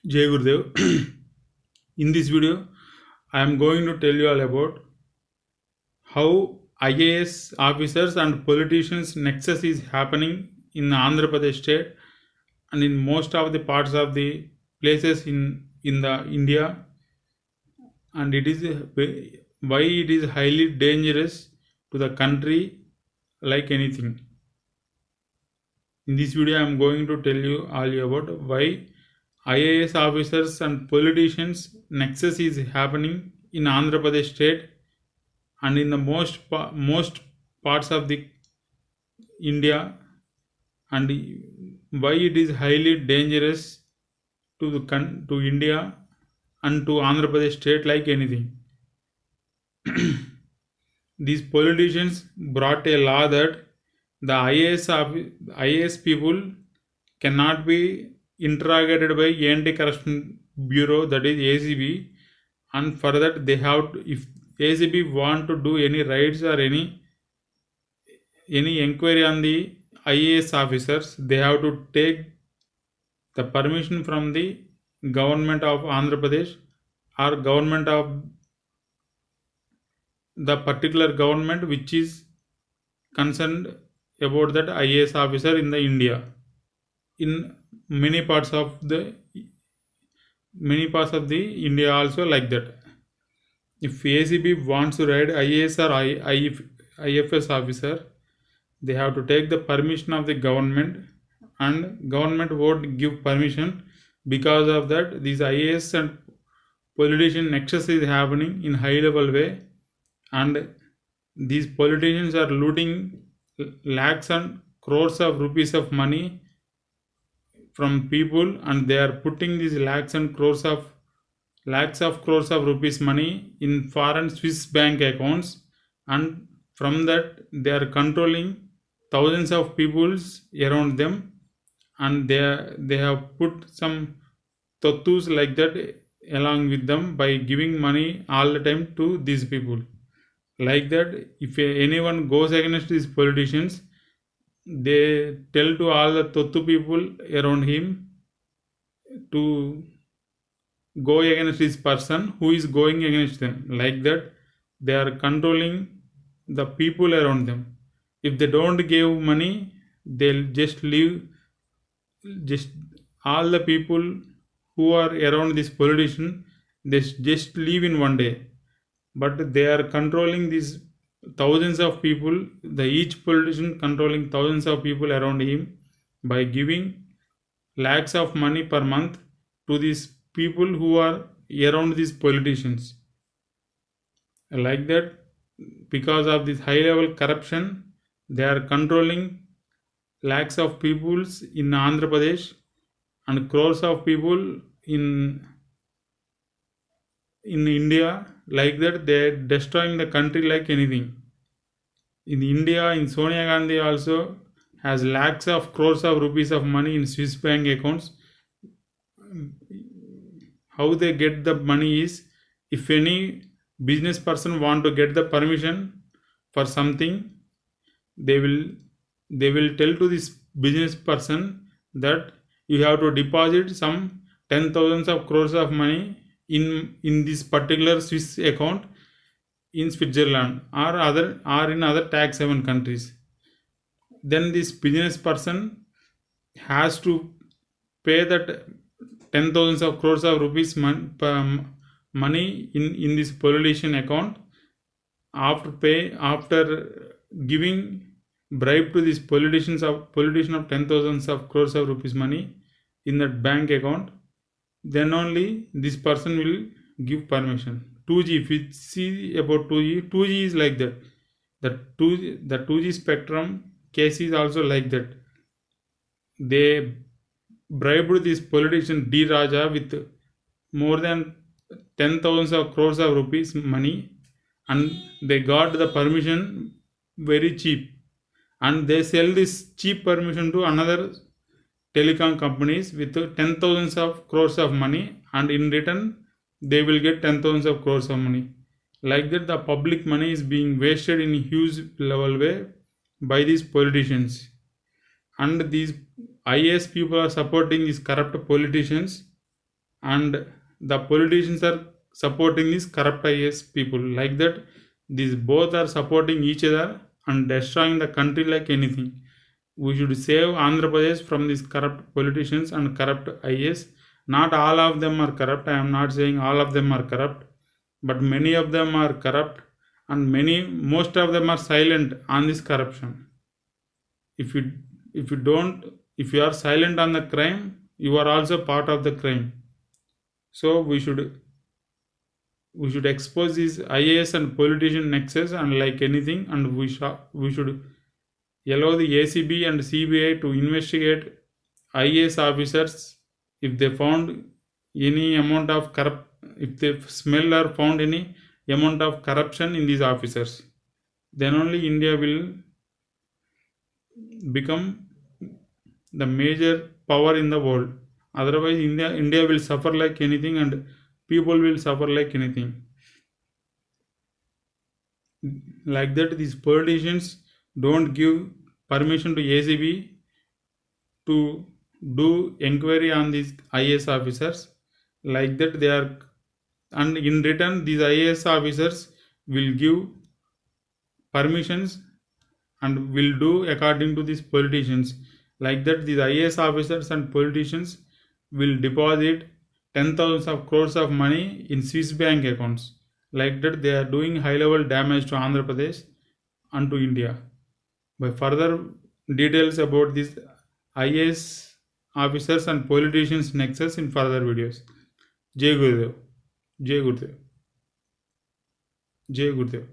Jai Gurudev. In this video, I am going to tell you all about how IAS officers and politicians nexus is happening in Andhra Pradesh state and in most of the parts of the places in the India, and it is why it is highly dangerous to the country like anything. In this video, I am going to tell you all about why IAS officers and politicians nexus is happening in Andhra Pradesh state and in the most parts of the India, and why it is highly dangerous to to India and to Andhra Pradesh state like anything. These politicians brought a law that the IAS people cannot be interrogated by Anti-Corruption Bureau, that is ACB, and for that they have to, if ACB want to do any raids or any inquiry on the IAS officers, they have to take the permission from the government of Andhra Pradesh or government of the particular government which is concerned about that IAS officer in the India. In many parts of the India also like that. If ACB wants to raid IAS or IFS officer, they have to take the permission of the government, and government won't give permission. Because of that, these IAS and politician nexus is happening in high level way, and these politicians are looting lakhs and crores of rupees of money from people, and they are putting these lakhs of crores of rupees money in foreign Swiss bank accounts, and from that they are controlling thousands of peoples around them, and they have put some tattoos like that along with them by giving money all the time to these people. Like that, if anyone goes against these politicians, they tell to all the Tottu people around him to go against this person who is going against them. Like that, they are controlling the people around them. If they don't give money, they'll just leave. Just all the people who are around this politician, they just leave in one day. But they are controlling these thousands of people, each politician controlling thousands of people around him by giving lakhs of money per month to these people who are around these politicians. Like that, because of this high level corruption, they are controlling lakhs of peoples in Andhra Pradesh and crores of people in India. Like that, they are destroying the country like anything. In India, in Sonia Gandhi also has lakhs of crores of rupees of money in Swiss bank accounts. How they get the money is, if any business person want to get the permission for something, they will tell to this business person that you have to deposit some 10,000 of crores of money in this particular Swiss account in Switzerland or in other tax haven countries. Then this business person has to pay that 10,000 of crores of rupees money in this politician account. After giving bribe to this politician of 10,000 of crores of rupees money in that bank account, then only this person will give permission. 2G, if you see about 2G is like that. The 2G spectrum case is also like that. They bribed this politician D Raja with more than 10,000 of crores of rupees money, and they got the permission very cheap, and they sell this cheap permission to another telecom companies with 10,000 of crores of money, and in return they will get 10,000 of crores of money. Like that, the public money is being wasted in huge level way by these politicians, and these IAS people are supporting these corrupt politicians, and the politicians are supporting these corrupt IAS people. Like that, these both are supporting each other and destroying the country like anything. We should save Andhra Pradesh from these corrupt politicians and corrupt IAS. Not all of them are corrupt. I am not saying all of them are corrupt, but many of them are corrupt, and most of them are silent on this corruption. If you are silent on the crime, you are also part of the crime. So we should expose these IAS and politician nexus and like anything, and we should allow the ACB and CBI to investigate IAS officers if they found any amount of if they smell or found any amount of corruption in these officers. Then only India will become the major power in the world. Otherwise, India will suffer like anything, and people will suffer like anything. Like that, these politicians don't give permission to ACB to do inquiry on these IAS officers. Like that, and in return, these IAS officers will give permissions and will do according to these politicians. Like that, these IAS officers and politicians will deposit 10,000 of crores of money in Swiss bank accounts. Like that, they are doing high level damage to Andhra Pradesh and to India. By further details about these IAS officers and politicians nexus in further videos. Jai Gurudev. Jai Gurudev. Jai Gurudev.